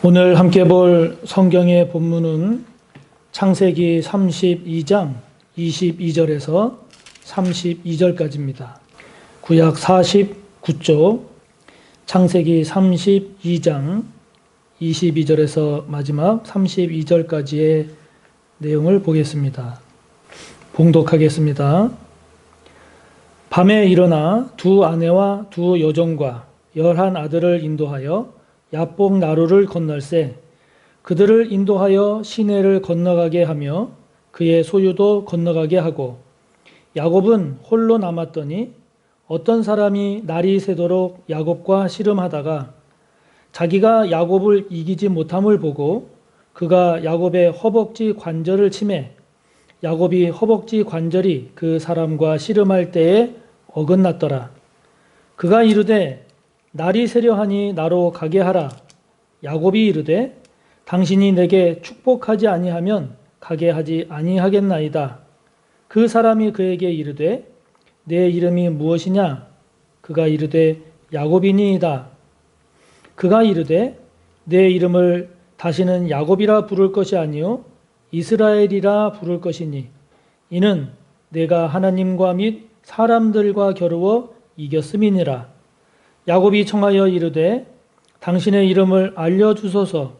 오늘 함께 볼 성경의 본문은 창세기 32장 22절에서 32절까지입니다. 구약 49쪽 창세기 32장 22절에서 마지막 32절까지의 내용을 보겠습니다. 봉독하겠습니다. 밤에 일어나 두 아내와 두 여종과 11 아들을 인도하여 야복 나루를 건널세 그들을 인도하여 시내를 건너가게 하며 그의 소유도 건너가게 하고 야곱은 홀로 남았더니 어떤 사람이 날이 새도록 야곱과 씨름하다가 자기가 야곱을 이기지 못함을 보고 그가 야곱의 허벅지 관절을 치매 야곱이 허벅지 관절이 그 사람과 씨름할 때에 어긋났더라. 그가 이르되 날이 새려하니 나로 가게 하라. 야곱이 이르되 당신이 내게 축복하지 아니하면 가게 하지 아니하겠나이다. 그 사람이 그에게 이르되 내 이름이 무엇이냐? 그가 이르되 야곱이니이다. 그가 이르되 내 이름을 다시는 야곱이라 부를 것이 아니요 이스라엘이라 부를 것이니 이는 내가 하나님과 및 사람들과 겨루어 이겼음이니라. 야곱이 청하여 이르되 당신의 이름을 알려주소서.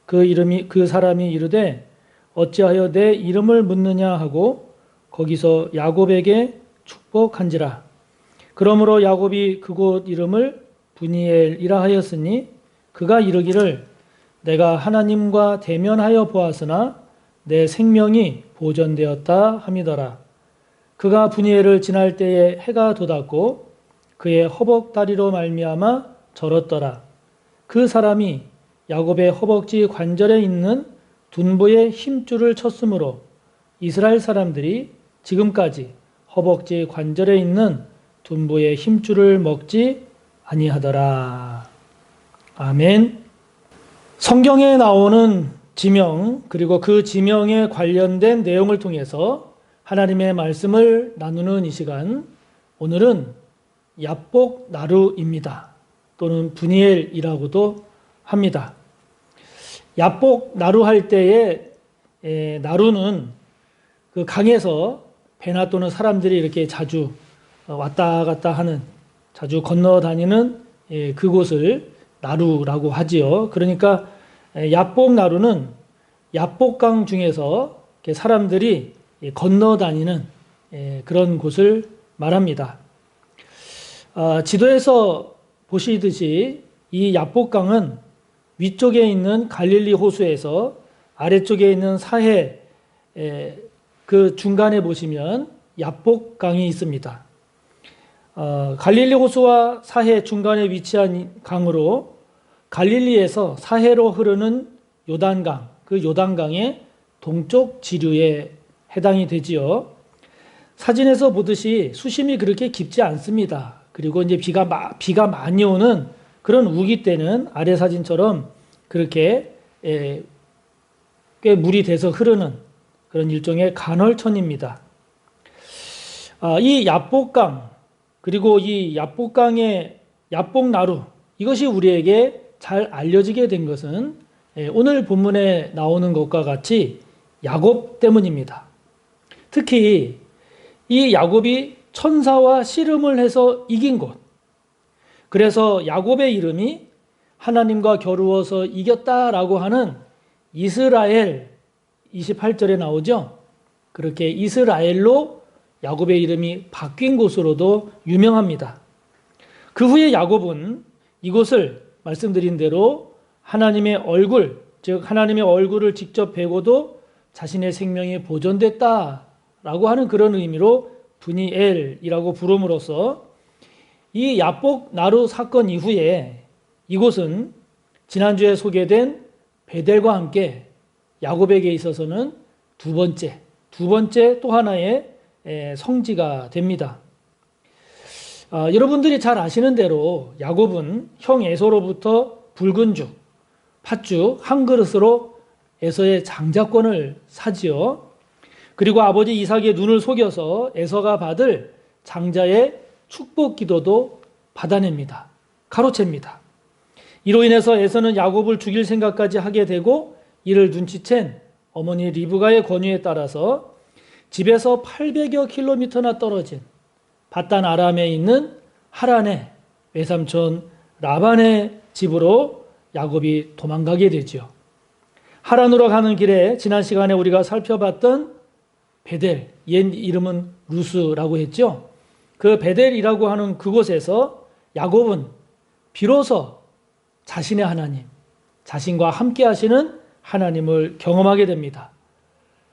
그 사람이 이르되 어찌하여 내 이름을 묻느냐 하고 거기서 야곱에게 축복한지라. 그러므로 야곱이 그곳 이름을 브니엘이라 하였으니 그가 이르기를 내가 하나님과 대면하여 보았으나 내 생명이 보존되었다 함이더라. 그가 브니엘을 지날 때에 해가 돋았고 그의 허벅다리로 말미암아 절었더라. 그 사람이 야곱의 허벅지 관절에 있는 둔부의 힘줄을 쳤으므로 이스라엘 사람들이 지금까지 허벅지 관절에 있는 둔부의 힘줄을 먹지 아니하더라. 아멘. 성경에 나오는 지명 그리고 그 지명에 관련된 내용을 통해서 하나님의 말씀을 나누는 이 시간, 오늘은 야복 나루입니다. 또는 브니엘이라고도 합니다. 야복 나루 할 때에 나루는 그 강에서 배나 또는 사람들이 이렇게 자주 왔다 갔다 하는, 자주 건너 다니는 그곳을 나루라고 하지요. 그러니까 야복 나루는 야복강 중에서 사람들이 건너 다니는 그런 곳을 말합니다. 지도에서 보시듯이 이 야복강은 위쪽에 있는 갈릴리 호수에서 아래쪽에 있는 사해 그 중간에 보시면 야복강이 있습니다. 갈릴리 호수와 사해 중간에 위치한 강으로 갈릴리에서 사해로 흐르는 요단강, 그 요단강의 동쪽 지류에 해당이 되지요. 사진에서 보듯이 수심이 그렇게 깊지 않습니다. 그리고 이제 비가 많이 오는 그런 우기 때는 아래 사진처럼 그렇게 꽤 물이 돼서 흐르는 그런 일종의 간헐천입니다. 이 야복강 그리고 이 야복강의 야복나루, 이것이 우리에게 잘 알려지게 된 것은 오늘 본문에 나오는 것과 같이 야곱 때문입니다. 특히 이 야곱이 천사와 씨름을 해서 이긴 곳, 그래서 야곱의 이름이 하나님과 겨루어서 이겼다라고 하는 이스라엘, 28절에 나오죠. 그렇게 이스라엘로 야곱의 이름이 바뀐 곳으로도 유명합니다. 그 후에 야곱은 이곳을 말씀드린 대로 하나님의 얼굴, 즉 하나님의 얼굴을 직접 뵈고도 자신의 생명이 보존됐다라고 하는 그런 의미로 브니엘이라고 부름으로써 이 야복 나루 사건 이후에 이곳은 지난주에 소개된 베델과 함께 야곱에게 있어서는 두 번째 또 하나의 성지가 됩니다. 여러분들이 잘 아시는 대로 야곱은 형 에서로부터 붉은 죽, 팥죽 한 그릇으로 에서의 장자권을 사지요. 그리고 아버지 이삭의 눈을 속여서 에서가 받을 장자의 축복 기도도 받아냅니다. 가로챕니다. 이로 인해서 에서는 야곱을 죽일 생각까지 하게 되고 이를 눈치챈 어머니 리브가의 권유에 따라서 집에서 800여 킬로미터나 떨어진 바단 아람에 있는 하란의 외삼촌 라반의 집으로 야곱이 도망가게 되죠. 하란으로 가는 길에 지난 시간에 우리가 살펴봤던 베델, 옛 이름은 루스라고 했죠. 그 베델이라고 하는 그곳에서 야곱은 비로소 자신의 하나님, 자신과 함께 하시는 하나님을 경험하게 됩니다.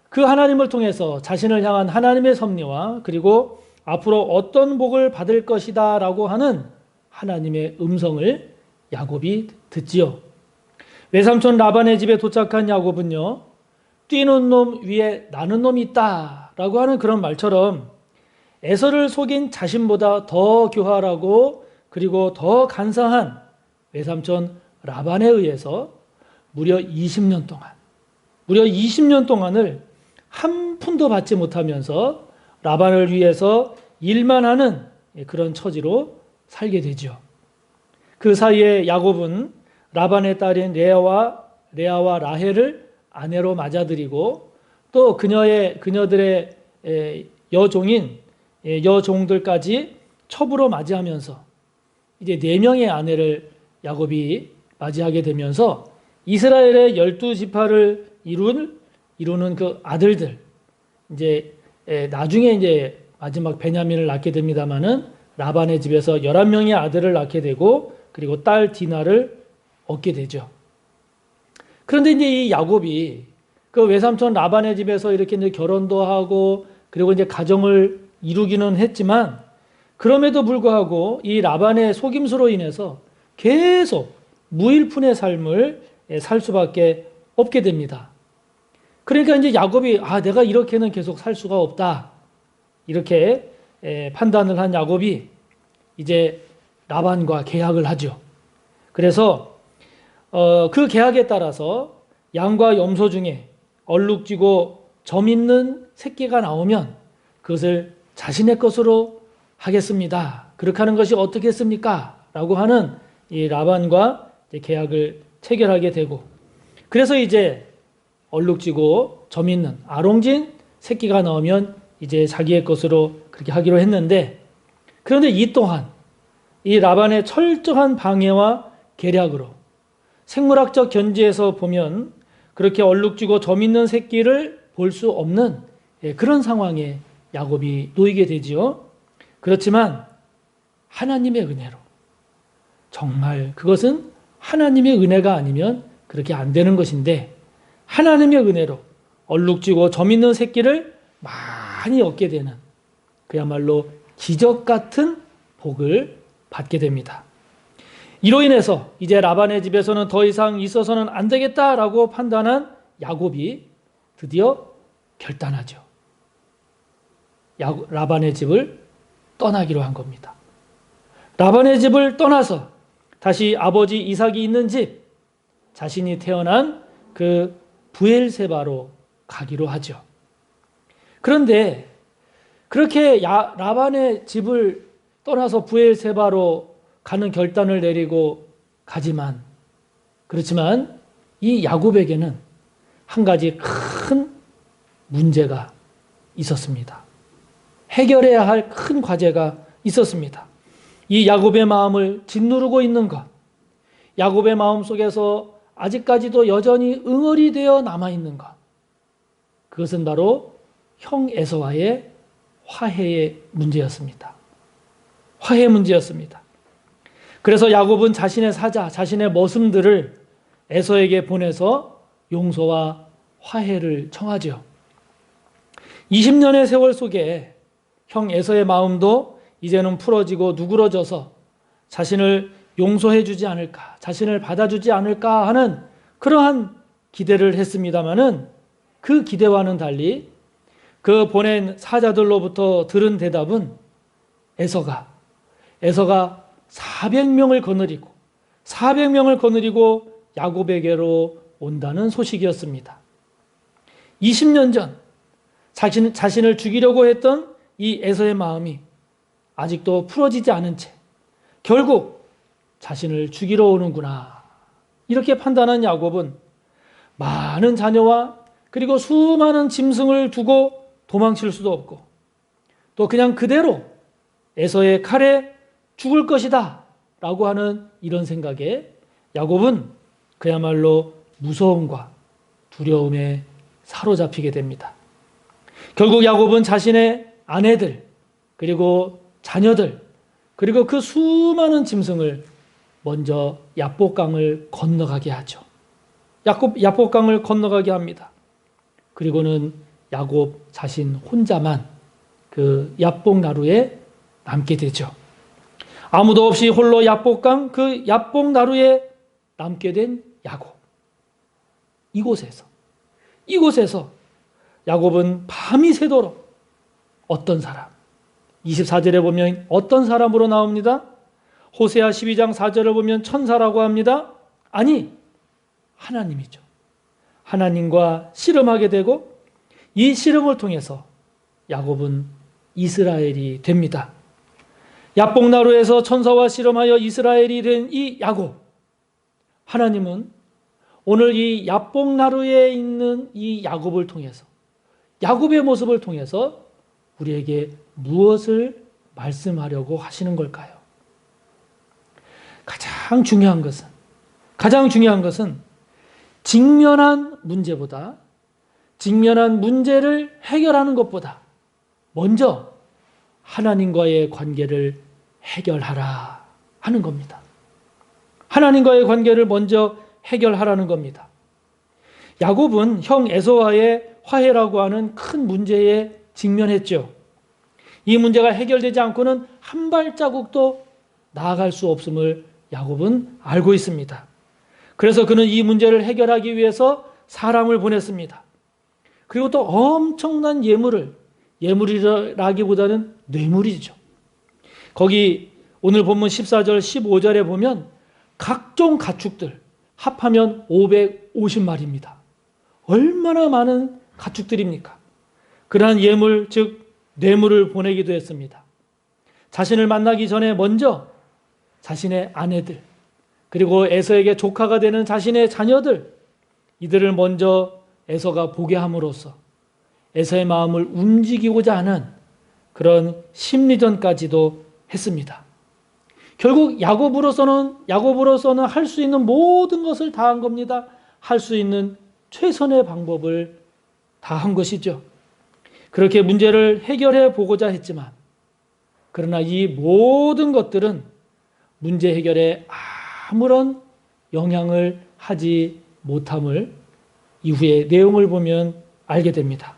그 하나님을 통해서 자신을 향한 하나님의 섭리와 그리고 앞으로 어떤 복을 받을 것이다 라고 하는 하나님의 음성을 야곱이 듣지요. 외삼촌 라반의 집에 도착한 야곱은요, 뛰는 놈 위에 나는 놈이 있다 라고 하는 그런 말처럼 에서를 속인 자신보다 더 교활하고 그리고 더 간사한 외삼촌 라반에 의해서 무려 20년 동안을 한 푼도 받지 못하면서 라반을 위해서 일만 하는 그런 처지로 살게 되죠. 그 사이에 야곱은 라반의 딸인 레아와 라헬을 아내로 맞아들이고 또 그녀들의 여종들까지 첩으로 맞이하면서 이제 4명의 아내를 야곱이 맞이하게 되면서 이스라엘의 12지파를 이루는 그 아들들, 이제 나중에 이제 마지막 베냐민을 낳게 됩니다마는 라반의 집에서 11명의 아들을 낳게 되고 그리고 딸 디나를 얻게 되죠. 그런데 이제 이 야곱이 그 외삼촌 라반의 집에서 이렇게 이제 결혼도 하고 그리고 이제 가정을 이루기는 했지만 그럼에도 불구하고 이 라반의 속임수로 인해서 계속 무일푼의 삶을 살 수밖에 없게 됩니다. 그러니까 이제 야곱이 내가 이렇게는 계속 살 수가 없다. 이렇게 판단을 한 야곱이 이제 라반과 계약을 하죠. 그래서 그 계약에 따라서 양과 염소 중에 얼룩지고 점 있는 새끼가 나오면 그것을 자신의 것으로 하겠습니다. 그렇게 하는 것이 어떻겠습니까? 라고 하는 이 라반과 계약을 체결하게 되고 그래서 이제 얼룩지고 점 있는 아롱진 새끼가 나오면 이제 자기의 것으로 그렇게 하기로 했는데 그런데 이 또한 이 라반의 철저한 방해와 계략으로 생물학적 견지에서 보면 그렇게 얼룩지고 점 있는 새끼를 볼 수 없는 그런 상황에 야곱이 놓이게 되지요. 그렇지만 하나님의 은혜로 정말 그것은 하나님의 은혜가 아니면 그렇게 안 되는 것인데 하나님의 은혜로 얼룩지고 점 있는 새끼를 많이 얻게 되는 그야말로 기적 같은 복을 받게 됩니다. 이로 인해서 이제 라반의 집에서는 더 이상 있어서는 안 되겠다라고 판단한 야곱이 드디어 결단하죠. 라반의 집을 떠나기로 한 겁니다. 라반의 집을 떠나서 다시 아버지 이삭이 있는 집, 자신이 태어난 그 브엘세바로 가기로 하죠. 그런데 그렇게 라반의 집을 떠나서 브엘세바로 가는 결단을 내리고 가지만 그렇지만 이 야곱에게는 한 가지 큰 문제가 있었습니다. 해결해야 할 큰 과제가 있었습니다. 이 야곱의 마음을 짓누르고 있는 것, 야곱의 마음 속에서 아직까지도 여전히 응어리 되어 남아있는 것, 그것은 바로 형 에서와의 화해의 문제였습니다. 화해 문제였습니다. 그래서 야곱은 자신의 사자, 자신의 머슴들을 에서에게 보내서 용서와 화해를 청하죠. 20년의 세월 속에 형 에서의 마음도 이제는 풀어지고 누그러져서 자신을 용서해 주지 않을까, 자신을 받아주지 않을까 하는 그러한 기대를 했습니다마는 그 기대와는 달리 그 보낸 사자들로부터 들은 대답은 에서가 400명을 거느리고 야곱에게로 온다는 소식이었습니다. 20년 전 자신을 죽이려고 했던 이 에서의 마음이 아직도 풀어지지 않은 채 결국 자신을 죽이러 오는구나 이렇게 판단한 야곱은 많은 자녀와 그리고 수많은 짐승을 두고 도망칠 수도 없고 또 그냥 그대로 에서의 칼에 죽을 것이다 라고 하는 이런 생각에 야곱은 그야말로 무서움과 두려움에 사로잡히게 됩니다. 결국 야곱은 자신의 아내들 그리고 자녀들 그리고 그 수많은 짐승을 먼저 야복강을 건너가게 하죠. 야복강을 건너가게 합니다. 그리고는 야곱 자신 혼자만 그 야복나루에 남게 되죠. 아무도 없이 홀로 야복강 그 야복나루에 남게 된 야곱. 이곳에서 야곱은 밤이 새도록 어떤 사람 24절에 보면 어떤 사람으로 나옵니다. 호세아 12장 4절을 보면 천사라고 합니다. 아니 하나님이죠. 하나님과 씨름하게 되고 이 씨름을 통해서 야곱은 이스라엘이 됩니다. 야복나루에서 천사와 씨름하여 이스라엘이 된 이 야곱. 하나님은 오늘 이 야복나루에 있는 이 야곱을 통해서 야곱의 모습을 통해서 우리에게 무엇을 말씀하려고 하시는 걸까요? 가장 중요한 것은 직면한 문제를 해결하는 것보다 먼저 하나님과의 관계를 해결하라 하는 겁니다. 하나님과의 관계를 먼저 해결하라는 겁니다. 야곱은 형 에서와의 화해라고 하는 큰 문제에 직면했죠. 이 문제가 해결되지 않고는 한 발자국도 나아갈 수 없음을 야곱은 알고 있습니다. 그래서 그는 이 문제를 해결하기 위해서 사람을 보냈습니다. 그리고 또 엄청난 예물이라기보다는 뇌물이죠. 거기 오늘 본문 14절 15절에 보면 각종 가축들 합하면 550마리입니다. 얼마나 많은 가축들입니까? 그러한 예물 즉 뇌물을 보내기도 했습니다. 자신을 만나기 전에 먼저 자신의 아내들 그리고 에서에게 조카가 되는 자신의 자녀들 이들을 먼저 에서가 보게 함으로써 에서의 마음을 움직이고자 하는 그런 심리전까지도 했습니다. 결국 야곱으로서는 할 수 있는 모든 것을 다 한 겁니다. 할 수 있는 최선의 방법을 다 한 것이죠. 그렇게 문제를 해결해 보고자 했지만 그러나 이 모든 것들은 문제 해결에 아무런 영향을 하지 못함을 이후의 내용을 보면 알게 됩니다.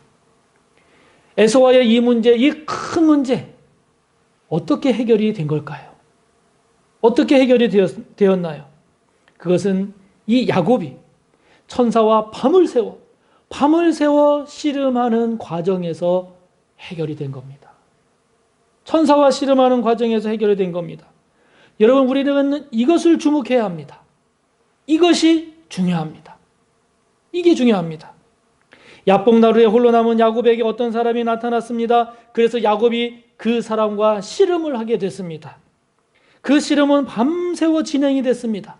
에서와의 이 큰 문제 어떻게 해결이 된 걸까요? 어떻게 해결이 되었나요? 그것은 이 야곱이 천사와 밤을 세워 씨름하는 과정에서 해결이 된 겁니다. 천사와 씨름하는 과정에서 해결이 된 겁니다. 여러분, 우리는 이것을 주목해야 합니다. 이것이 중요합니다. 이게 중요합니다. 야복나루에 홀로 남은 야곱에게 어떤 사람이 나타났습니다. 그래서 야곱이 그 사람과 씨름을 하게 됐습니다. 그 씨름은 밤새워 진행이 됐습니다.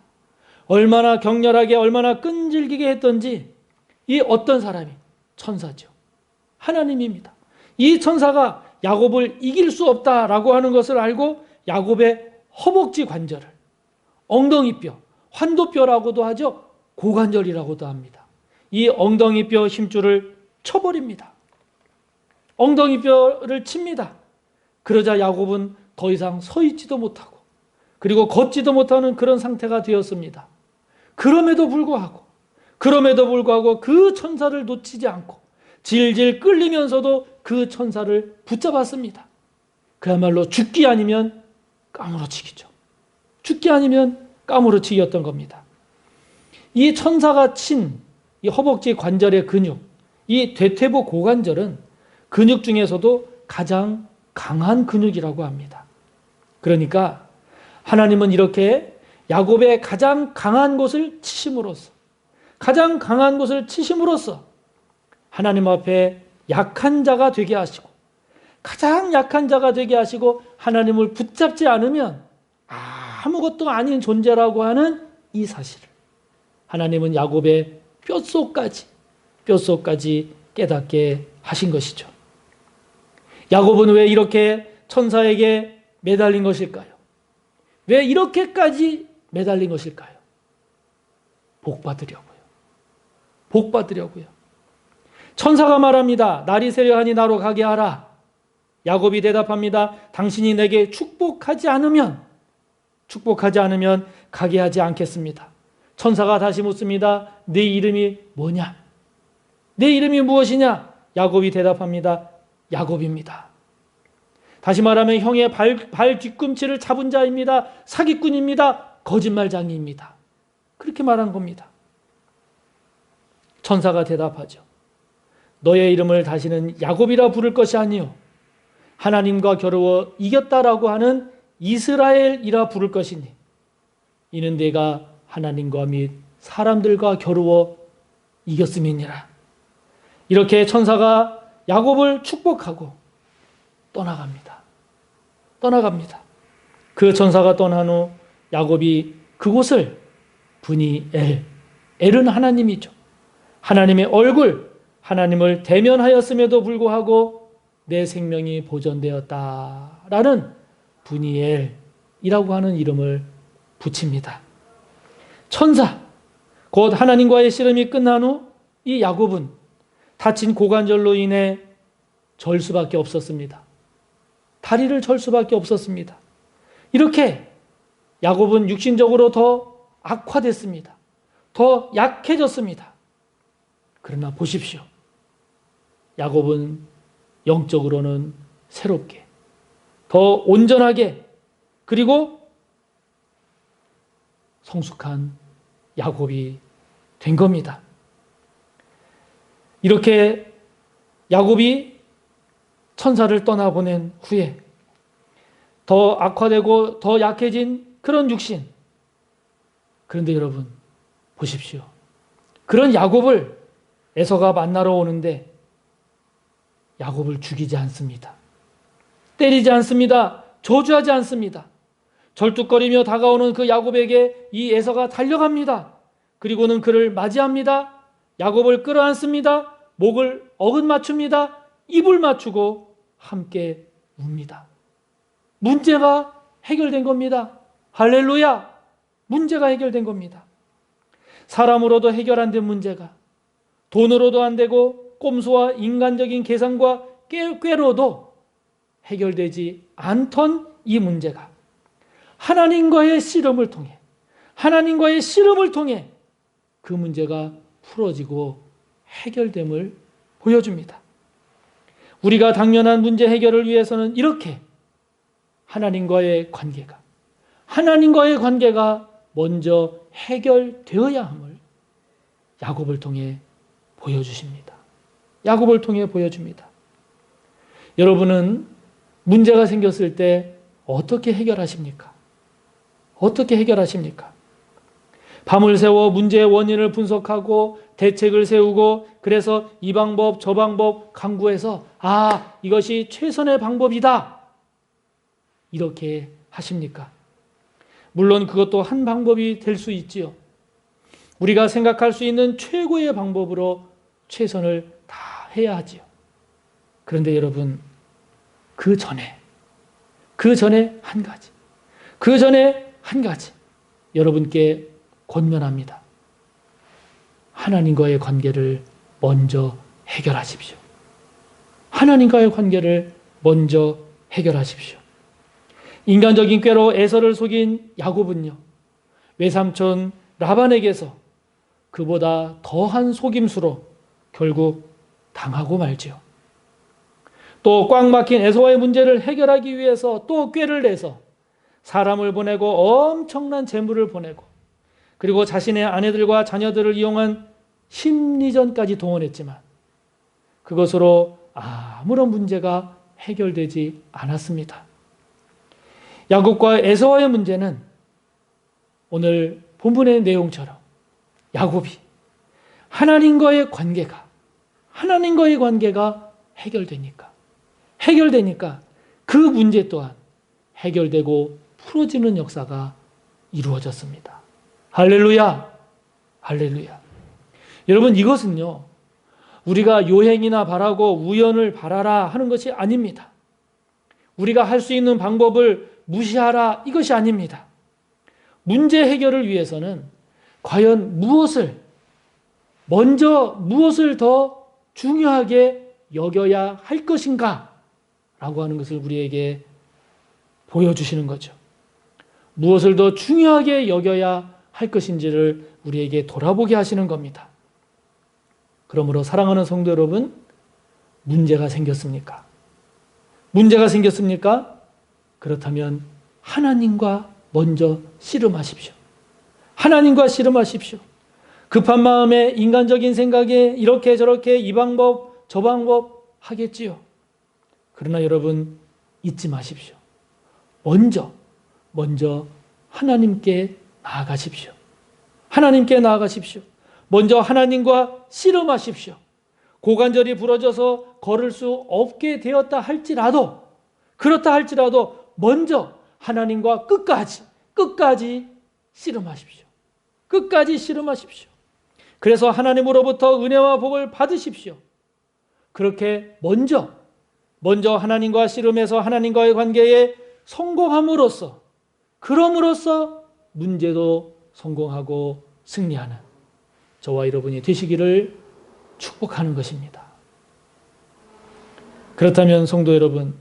얼마나 격렬하게 얼마나 끈질기게 했던지 이 어떤 사람이 천사죠. 하나님입니다. 이 천사가 야곱을 이길 수 없다라고 하는 것을 알고 야곱의 허벅지 관절을 엉덩이뼈, 환도뼈라고도 하죠. 고관절이라고도 합니다. 이 엉덩이뼈 힘줄을 쳐버립니다. 엉덩이뼈를 칩니다. 그러자 야곱은 더 이상 서 있지도 못하고 그리고 걷지도 못하는 그런 상태가 되었습니다. 그럼에도 불구하고 그 천사를 놓치지 않고 질질 끌리면서도 그 천사를 붙잡았습니다. 그야말로 죽기 아니면 까무러치기죠. 죽기 아니면 까무러치기였던 겁니다. 이 천사가 친 이 허벅지 관절의 근육, 이 대퇴부 고관절은 근육 중에서도 가장 강한 근육이라고 합니다. 그러니까 하나님은 이렇게 야곱의 가장 강한 곳을 치심으로써 하나님 앞에 약한 자가 되게 하시고 가장 약한 자가 되게 하시고 하나님을 붙잡지 않으면 아무것도 아닌 존재라고 하는 이 사실을 하나님은 야곱의 뼛속까지 깨닫게 하신 것이죠. 야곱은 왜 이렇게 천사에게 매달린 것일까요? 왜 이렇게까지 매달린 것일까요? 복 받으려고요. 천사가 말합니다. 날이 새려하니 나로 가게 하라. 야곱이 대답합니다. 당신이 내게 축복하지 않으면 가게 하지 않겠습니다. 천사가 다시 묻습니다. 네 이름이 뭐냐? 내 이름이 무엇이냐? 야곱이 대답합니다. 야곱입니다. 다시 말하면 형의 발 뒤꿈치를 잡은 자입니다. 사기꾼입니다. 거짓말장이입니다. 그렇게 말한 겁니다. 천사가 대답하죠. 너의 이름을 다시는 야곱이라 부를 것이 아니요 하나님과 겨루어 이겼다라고 하는 이스라엘이라 부를 것이니 이는 내가 하나님과 및 사람들과 겨루어 이겼음이니라. 이렇게 천사가 야곱을 축복하고 떠나갑니다. 그 천사가 떠난 후 야곱이 그곳을 브니엘, 엘은 하나님이죠. 하나님의 얼굴, 하나님을 대면하였음에도 불구하고 내 생명이 보존되었다라는 브니엘이라고 하는 이름을 붙입니다. 천사, 곧 하나님과의 씨름이 끝난 후 이 야곱은 다친 고관절로 인해 절 수밖에 없었습니다. 다리를 절 수밖에 없었습니다. 이렇게 야곱은 육신적으로 더 악화됐습니다. 더 약해졌습니다. 그러나 보십시오. 야곱은 영적으로는 새롭게, 더 온전하게, 그리고 성숙한 야곱이 된 겁니다. 이렇게 야곱이 천사를 떠나보낸 후에 더 악화되고 더 약해진 그런 육신. 그런데 여러분 보십시오. 그런 야곱을 에서가 만나러 오는데 야곱을 죽이지 않습니다. 때리지 않습니다. 저주하지 않습니다. 절뚝거리며 다가오는 그 야곱에게 이 에서가 달려갑니다. 그리고는 그를 맞이합니다. 야곱을 끌어안습니다. 목을 어긋 맞춥니다. 입을 맞추고 함께 웁니다. 문제가 해결된 겁니다. 할렐루야! 문제가 해결된 겁니다. 사람으로도 해결 안 된 문제가 돈으로도 안 되고 꼼수와 인간적인 계산과 꾀로도 해결되지 않던 이 문제가 하나님과의 씨름을 통해 그 문제가 풀어지고 해결됨을 보여줍니다. 우리가 당면한 문제 해결을 위해서는 이렇게 하나님과의 관계가 먼저 해결되어야 함을 야곱을 통해 보여주십니다. 여러분은 문제가 생겼을 때 어떻게 해결하십니까? 밤을 새워 문제의 원인을 분석하고 대책을 세우고 그래서 이 방법 저 방법 강구해서 이것이 최선의 방법이다. 이렇게 하십니까? 물론 그것도 한 방법이 될 수 있지요. 우리가 생각할 수 있는 최고의 방법으로 최선을 다해야 하지요. 그런데 여러분 그 전에 한 가지 여러분께 권면합니다. 하나님과의 관계를 먼저 해결하십시오. 인간적인 꾀로 에서를 속인 야곱은요, 외삼촌 라반에게서 그보다 더한 속임수로 결국 당하고 말지요. 또 꽉 막힌 에서와의 문제를 해결하기 위해서 또 꾀를 내서 사람을 보내고 엄청난 재물을 보내고 그리고 자신의 아내들과 자녀들을 이용한 심리전까지 동원했지만 그것으로 아무런 문제가 해결되지 않았습니다. 야곱과 에서와의 문제는 오늘 본문의 내용처럼 야곱이 하나님과의 관계가 해결되니까 그 문제 또한 해결되고 풀어지는 역사가 이루어졌습니다. 할렐루야! 할렐루야. 여러분, 이것은요, 우리가 요행이나 바라고 우연을 바라라 하는 것이 아닙니다. 우리가 할 수 있는 방법을 무시하라 이것이 아닙니다. 문제 해결을 위해서는 과연 무엇을 더 중요하게 여겨야 할 것인가 라고 하는 것을 우리에게 보여주시는 거죠. 무엇을 더 중요하게 여겨야 할 것인지를 우리에게 돌아보게 하시는 겁니다. 그러므로 사랑하는 성도 여러분, 문제가 생겼습니까? 문제가 생겼습니까? 그렇다면 하나님과 먼저 씨름하십시오. 하나님과 씨름하십시오. 급한 마음에 인간적인 생각에 이렇게 저렇게 이 방법 저 방법 하겠지요. 그러나 여러분 잊지 마십시오. 먼저 하나님께 나아가십시오. 하나님께 나아가십시오. 먼저 하나님과 씨름하십시오. 고관절이 부러져서 걸을 수 없게 되었다 할지라도, 그렇다 할지라도 먼저 하나님과 끝까지 씨름하십시오. 끝까지 씨름하십시오. 그래서 하나님으로부터 은혜와 복을 받으십시오. 그렇게 먼저 하나님과 씨름해서 하나님과의 관계에 성공함으로써, 그럼으로써 문제도 성공하고 승리하는 저와 여러분이 되시기를 축복하는 것입니다. 그렇다면 성도 여러분,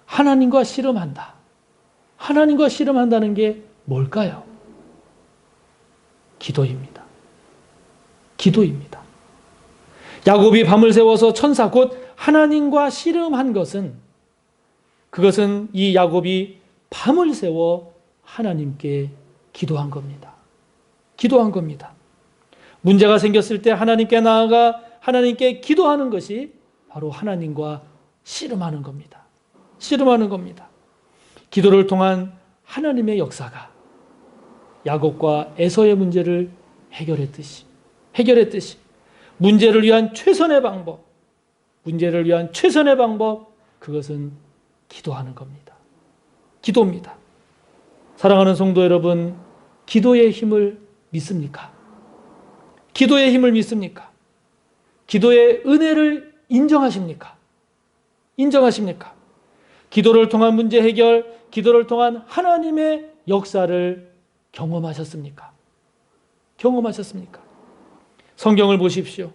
하나님과 씨름한다. 하나님과 씨름한다는 게 뭘까요? 기도입니다. 기도입니다. 야곱이 밤을 새워서 천사 곧 하나님과 씨름한 그것은 이 야곱이 밤을 새워 하나님께 기도한 겁니다. 기도한 겁니다. 문제가 생겼을 때 하나님께 나아가 하나님께 기도하는 것이 바로 하나님과 씨름하는 겁니다. 씨름하는 겁니다. 기도를 통한 하나님의 역사가 야곱과 에서의 문제를 해결했듯이 문제를 위한 최선의 방법, 그것은 기도하는 겁니다. 기도입니다. 사랑하는 성도 여러분, 기도의 힘을 믿습니까? 기도의 힘을 믿습니까? 기도의 은혜를 인정하십니까? 기도를 통한 문제 해결, 기도를 통한 하나님의 역사를 경험하셨습니까? 성경을 보십시오.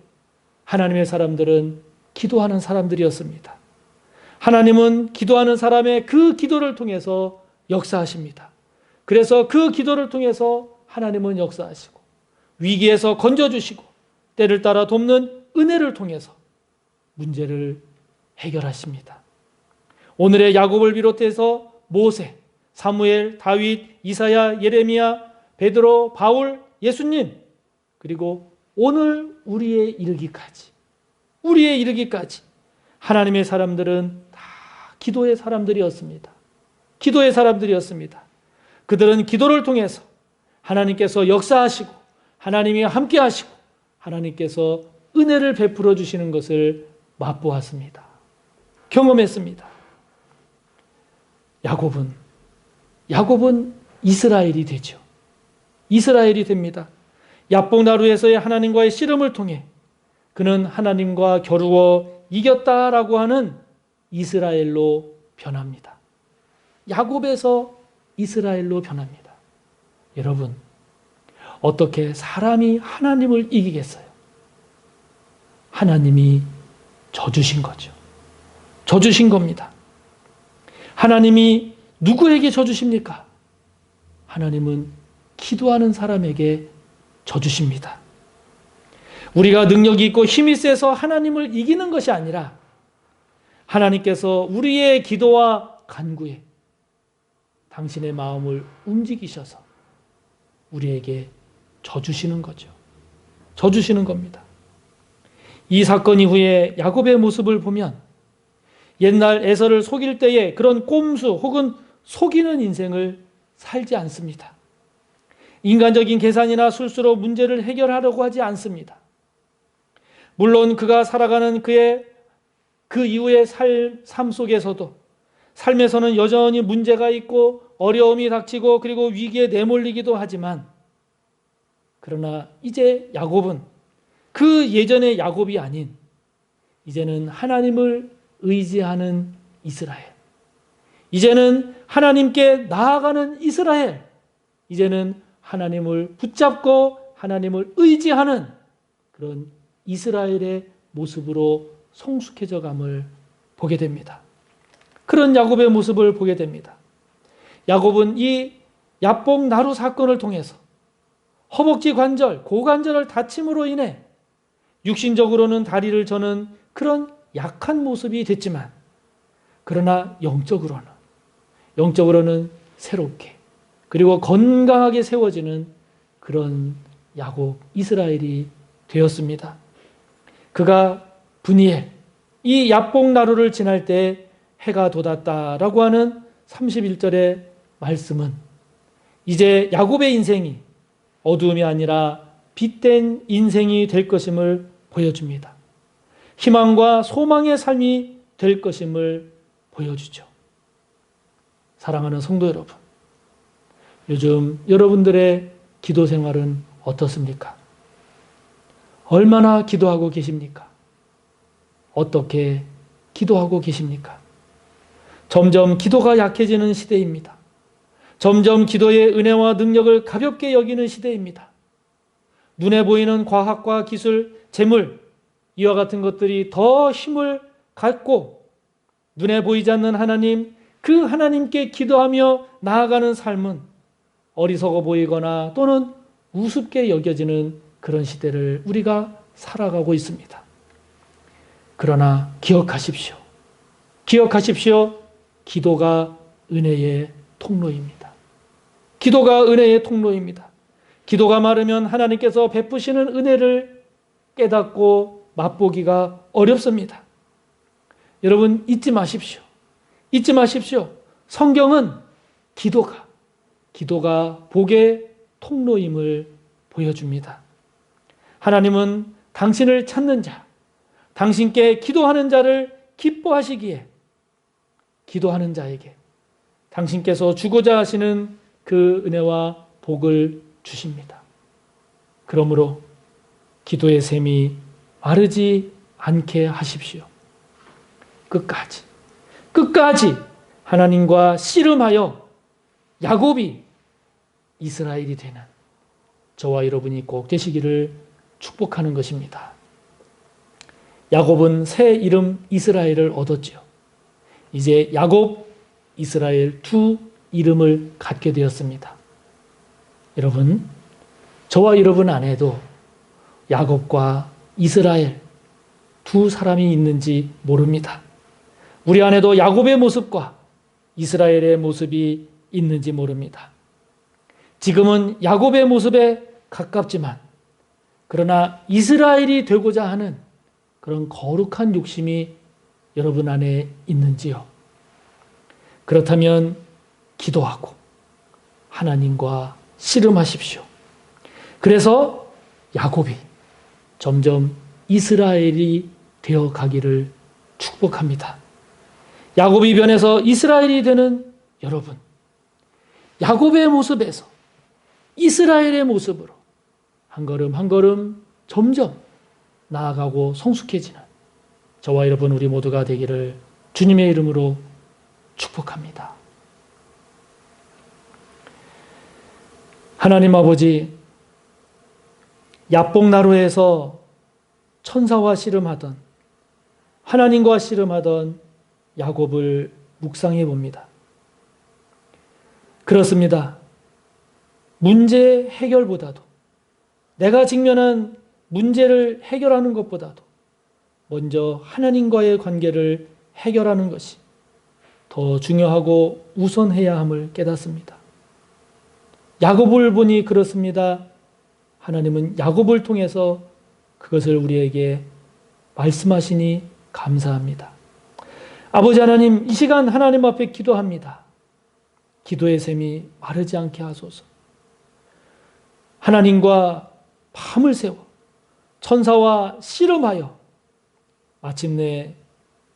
하나님의 사람들은 기도하는 사람들이었습니다. 하나님은 기도하는 사람의 그 기도를 통해서 역사하십니다. 그래서 그 기도를 통해서 하나님은 역사하시고 위기에서 건져주시고 때를 따라 돕는 은혜를 통해서 문제를 해결하십니다. 오늘의 야곱을 비롯해서 모세, 사무엘, 다윗, 이사야, 예레미야, 베드로, 바울, 예수님, 그리고 오늘 우리에 이르기까지 하나님의 사람들은 다 기도의 사람들이었습니다. 그들은 기도를 통해서 하나님께서 역사하시고 하나님이 함께 하시고 하나님께서 은혜를 베풀어 주시는 것을 맛보았습니다. 경험했습니다. 야곱은 이스라엘이 되죠. 이스라엘이 됩니다. 야복나루에서의 하나님과의 씨름을 통해 그는 하나님과 겨루어 이겼다라고 하는 이스라엘로 변합니다. 야곱에서 이스라엘로 변합니다. 여러분, 어떻게 사람이 하나님을 이기겠어요? 하나님이 져주신 거죠. 져주신 겁니다. 하나님이 누구에게 져주십니까? 하나님은 기도하는 사람에게 져주십니다. 우리가 능력이 있고 힘이 세서 하나님을 이기는 것이 아니라 하나님께서 우리의 기도와 간구에 당신의 마음을 움직이셔서 우리에게 져주시는 거죠. 져주시는 겁니다. 이 사건 이후에 야곱의 모습을 보면 옛날 에서를 속일 때의 그런 꼼수 혹은 속이는 인생을 살지 않습니다. 인간적인 계산이나 술수로 문제를 해결하려고 하지 않습니다. 물론 그가 살아가는 그 이후의 삶 속에서도 삶에서는 여전히 문제가 있고 어려움이 닥치고 그리고 위기에 내몰리기도 하지만 그러나 이제 야곱은 그 예전의 야곱이 아닌 이제는 하나님을 의지하는 이스라엘, 이제는 하나님께 나아가는 이스라엘, 이제는 하나님을 붙잡고 하나님을 의지하는 그런 이스라엘의 모습으로 성숙해져 감을 보게 됩니다. 그런 야곱의 모습을 보게 됩니다. 야곱은 이 야복 나루 사건을 통해서 허벅지 관절, 고관절을 다침으로 인해 육신적으로는 다리를 저는 그런 약한 모습이 됐지만, 그러나 영적으로는 새롭게 그리고 건강하게 세워지는 그런 야곱 이스라엘이 되었습니다. 그가 브니엘, 이 야복 나루를 지날 때 해가 돋았다라고 하는 31절의 말씀은 이제 야곱의 인생이 어두움이 아니라 빛된 인생이 될 것임을 보여줍니다. 희망과 소망의 삶이 될 것임을 보여주죠. 사랑하는 성도 여러분, 요즘 여러분들의 기도 생활은 어떻습니까? 얼마나 기도하고 계십니까? 어떻게 기도하고 계십니까? 점점 기도가 약해지는 시대입니다. 점점 기도의 은혜와 능력을 가볍게 여기는 시대입니다. 눈에 보이는 과학과 기술, 재물, 이와 같은 것들이 더 힘을 갖고 눈에 보이지 않는 하나님, 그 하나님께 기도하며 나아가는 삶은 어리석어 보이거나 또는 우습게 여겨지는 그런 시대를 우리가 살아가고 있습니다. 그러나 기억하십시오. 기도가 은혜의 통로입니다. 기도가 은혜의 통로입니다. 기도가 마르면 하나님께서 베푸시는 은혜를 깨닫고 맛보기가 어렵습니다. 여러분 잊지 마십시오. 성경은 기도가 복의 통로임을 보여줍니다. 하나님은 당신을 찾는 자, 당신께 기도하는 자를 기뻐하시기에 기도하는 자에게 당신께서 주고자 하시는 그 은혜와 복을 주십니다. 그러므로 기도의 샘이 마르지 않게 하십시오. 끝까지 하나님과 씨름하여 야곱이 이스라엘이 되는 저와 여러분이 꼭 되시기를 축복하는 것입니다. 야곱은 새 이름 이스라엘을 얻었지요. 이제 야곱, 이스라엘 두 이름을 갖게 되었습니다. 여러분, 저와 여러분 안에도 야곱과 이스라엘 두 사람이 있는지 모릅니다. 우리 안에도 야곱의 모습과 이스라엘의 모습이 있는지 모릅니다. 지금은 야곱의 모습에 가깝지만 그러나 이스라엘이 되고자 하는 그런 거룩한 욕심이 여러분 안에 있는지요? 그렇다면 기도하고 하나님과 씨름하십시오. 그래서 야곱이 점점 이스라엘이 되어 가기를 축복합니다. 야곱이 변해서 이스라엘이 되는 여러분, 야곱의 모습에서 이스라엘의 모습으로 한 걸음 한 걸음 점점 나아가고 성숙해지는 저와 여러분 우리 모두가 되기를 주님의 이름으로 축복합니다. 하나님 아버지, 야복나루에서 천사와 씨름하던, 하나님과 씨름하던 야곱을 묵상해 봅니다. 그렇습니다. 문제 해결보다도, 내가 직면한 문제를 해결하는 것보다도 먼저 하나님과의 관계를 해결하는 것이 더 중요하고 우선해야 함을 깨닫습니다. 야곱을 보니 그렇습니다. 하나님은 야곱을 통해서 그것을 우리에게 말씀하시니 감사합니다. 아버지 하나님, 이 시간 하나님 앞에 기도합니다. 기도의 샘이 마르지 않게 하소서. 하나님과 밤을 새워 천사와 씨름하여 마침내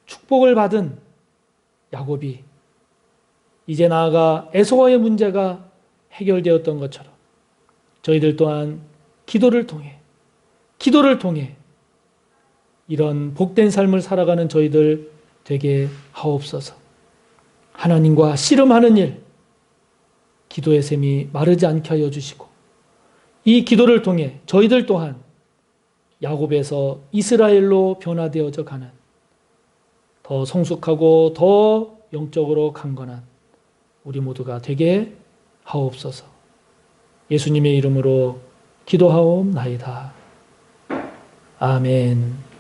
축복을 받은 야곱이 이제 나아가 에서와의 문제가 해결되었던 것처럼 저희들 또한 기도를 통해 이런 복된 삶을 살아가는 저희들 되게 하옵소서. 하나님과 씨름하는 일, 기도의 샘이 마르지 않게 하여 주시고, 이 기도를 통해 저희들 또한 야곱에서 이스라엘로 변화되어져 가는 더 성숙하고 더 영적으로 강건한 우리 모두가 되게 하옵소서. 예수님의 이름으로 기도하옵나이다. 아멘.